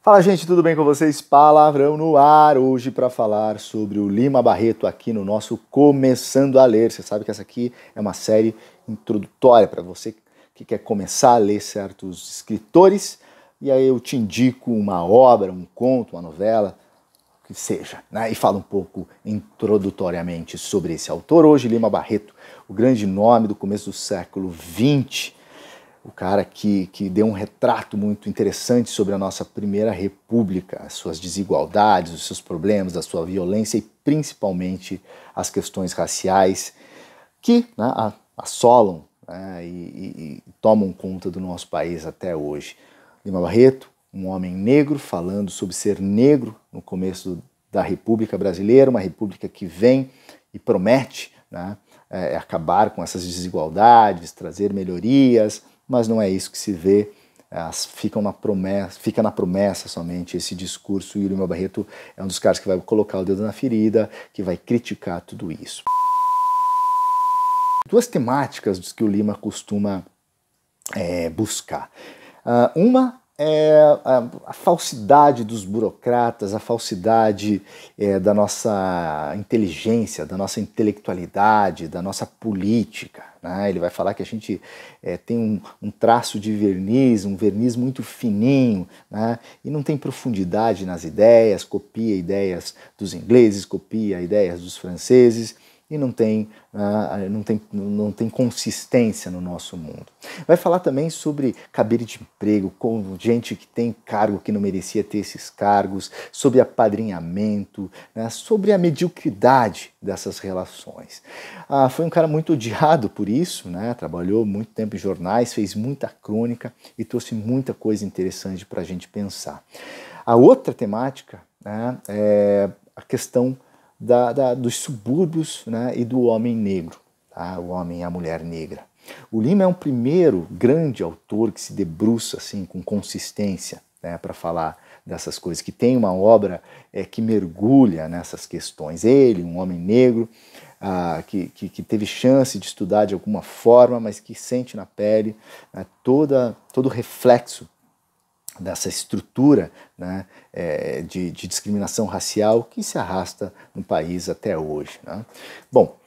Fala, gente, tudo bem com vocês? Palavrão no ar, hoje para falar sobre o Lima Barreto aqui no nosso Começando a Ler. Você sabe que essa aqui é uma série introdutória para você que quer começar a ler certos escritores, e aí eu te indico uma obra, um conto, uma novela, o que seja, né? E falo um pouco introdutoriamente sobre esse autor. Hoje, Lima Barreto, o grande nome do começo do século XX, o cara que deu um retrato muito interessante sobre a nossa Primeira República, as suas desigualdades, os seus problemas, a sua violência e principalmente as questões raciais que, né, assolam, né, e tomam conta do nosso país até hoje. Lima Barreto, um homem negro, falando sobre ser negro no começo da República Brasileira, uma república que vem e promete, né, acabar com essas desigualdades, trazer melhorias, mas não é isso que se vê, fica na promessa somente esse discurso, e o Lima Barreto é um dos caras que vai colocar o dedo na ferida, que vai criticar tudo isso. Duas temáticas que o Lima costuma buscar. Uma é a falsidade dos burocratas, a falsidade da nossa inteligência, da nossa intelectualidade, da nossa política, né? Ele vai falar que a gente tem um traço de verniz, um verniz muito fininho, né? E não tem profundidade nas ideias, copia ideias dos ingleses, copia ideias dos franceses, e não tem consistência no nosso mundo. Vai falar também sobre cabide de emprego, com gente que tem cargo que não merecia ter esses cargos, sobre apadrinhamento, né, sobre a mediocridade dessas relações. Foi um cara muito odiado por isso, né, trabalhou muito tempo em jornais, fez muita crônica e trouxe muita coisa interessante para a gente pensar. A outra temática, né, é a questão dos subúrbios, né, e do homem negro, tá? O homem e a mulher negra. O Lima é um primeiro grande autor que se debruça assim, com consistência, né, para falar dessas coisas, que tem uma obra que mergulha nessas questões. Ele, um homem negro, que teve chance de estudar de alguma forma, mas que sente na pele, né, todo o reflexo dessa estrutura, né, de discriminação racial que se arrasta no país até hoje, né? Bom,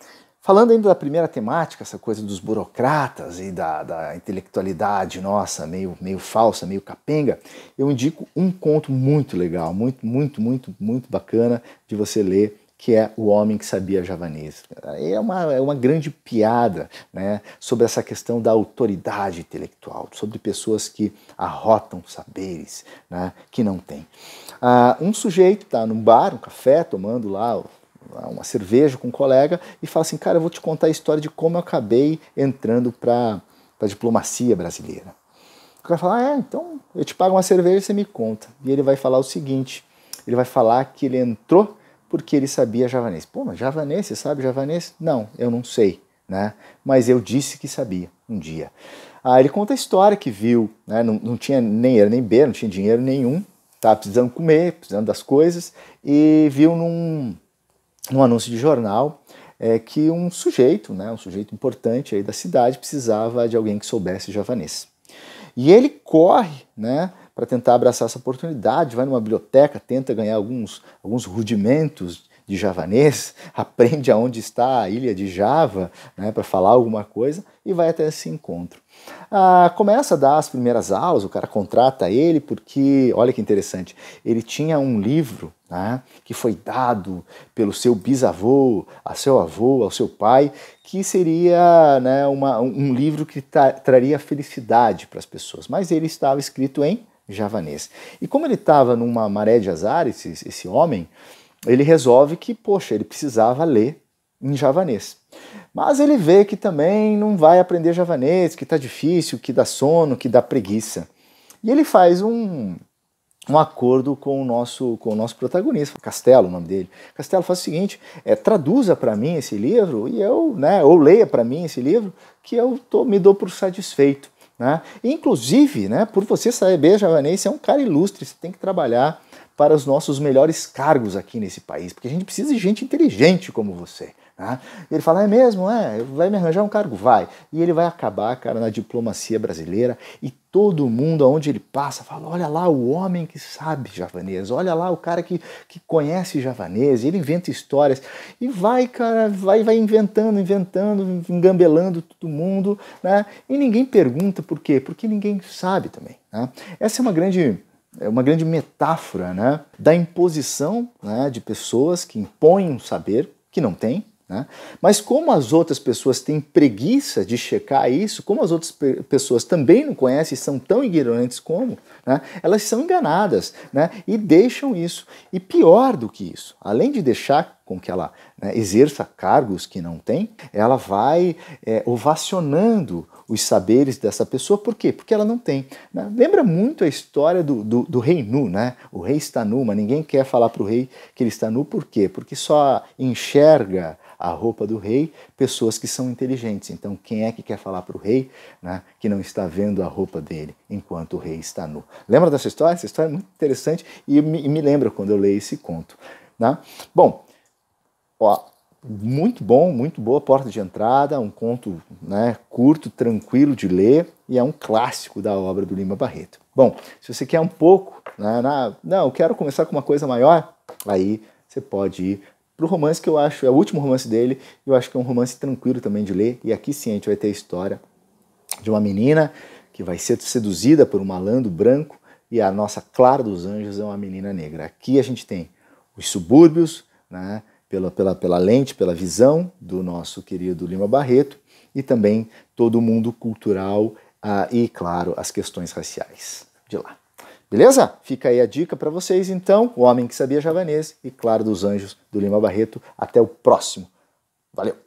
falando ainda da primeira temática, essa coisa dos burocratas e da intelectualidade nossa, meio falsa, meio capenga, eu indico um conto muito legal, muito bacana de você ler, que é O Homem que Sabia Javanês. É uma grande piada, né, sobre essa questão da autoridade intelectual, sobre pessoas que arrotam saberes, né, que não têm. Um sujeito está num bar, um café, tomando lá uma cerveja com um colega e fala assim: cara, eu vou te contar a história de como eu acabei entrando para a diplomacia brasileira. O cara fala: então eu te pago uma cerveja e você me conta. E ele vai falar o seguinte, ele vai falar que ele entrou porque ele sabia javanês. Pô, mas javanês, você sabe javanês? Não, eu não sei, né? Mas eu disse que sabia um dia. Ele conta a história que viu, né? Não tinha nem era nem beira, não tinha dinheiro nenhum, estava precisando comer, precisando das coisas, e viu num anúncio de jornal que um sujeito, né, um sujeito importante aí da cidade, precisava de alguém que soubesse javanês. E ele corre, né, para tentar abraçar essa oportunidade, vai numa biblioteca, tenta ganhar alguns rudimentos de javanês, aprende aonde está a ilha de Java, né, para falar alguma coisa, e vai até esse encontro. Começa a dar as primeiras aulas, o cara contrata ele porque, olha que interessante, ele tinha um livro, né, que foi dado pelo seu bisavô, a seu avô, ao seu pai, que seria, né, um livro que traria felicidade para as pessoas, mas ele estava escrito em javanês. E como ele estava numa maré de azar, esse homem, ele resolve que, poxa, ele precisava ler em javanês. Mas ele vê que também não vai aprender javanês, que está difícil, que dá sono, que dá preguiça. E ele faz um acordo com o nosso protagonista, Castelo, o nome dele. Castelo, faz o seguinte, traduza para mim esse livro, e eu, né, ou leia para mim esse livro, que eu me dou por satisfeito, né? Inclusive, né, por você saber javanês, você é um cara ilustre, você tem que trabalhar para os nossos melhores cargos aqui nesse país, porque a gente precisa de gente inteligente como você, Né? E ele fala, é mesmo? Vai me arranjar um cargo? Vai. E ele vai acabar, cara, na diplomacia brasileira e todo mundo, aonde ele passa, fala, olha lá o homem que sabe javanês, olha lá o cara que conhece javanês, ele inventa histórias e vai, cara, vai inventando, engambelando todo mundo, né? E ninguém pergunta por quê, porque ninguém sabe também, né? Essa é uma grande metáfora, né, da imposição, né, de pessoas que impõem um saber que não tem, né? Mas como as outras pessoas têm preguiça de checar isso, como as outras pessoas também não conhecem e são tão ignorantes como, né, elas são enganadas, né, e deixam isso. E pior do que isso, além de deixar com que ela, né, exerça cargos que não tem, ela vai ovacionando os saberes dessa pessoa. Por quê? Porque ela não tem. Né? Lembra muito a história do rei nu, né? O rei está nu, mas ninguém quer falar para o rei que ele está nu. Por quê? Porque só enxerga a roupa do rei pessoas que são inteligentes. Então, quem é que quer falar para o rei, né, que não está vendo a roupa dele enquanto o rei está nu? Lembra dessa história? Essa história é muito interessante e me lembra quando eu leio esse conto. Né? Bom, ó, muito bom, muito boa porta de entrada, um conto, né, curto, tranquilo de ler e é um clássico da obra do Lima Barreto. Bom, se você quer um pouco, né, não, eu quero começar com uma coisa maior, aí você pode ir para o romance que eu acho, é o último romance dele, eu acho que é um romance tranquilo também de ler, e aqui sim a gente vai ter a história de uma menina que vai ser seduzida por um malandro branco e a nossa Clara dos Anjos é uma menina negra. Aqui a gente tem os subúrbios, né, pela lente, pela visão do nosso querido Lima Barreto e também todo o mundo cultural e, claro, as questões raciais de lá. Beleza? Fica aí a dica para vocês, então, O Homem que Sabia Javanês e Clara dos Anjos, do Lima Barreto. Até o próximo. Valeu!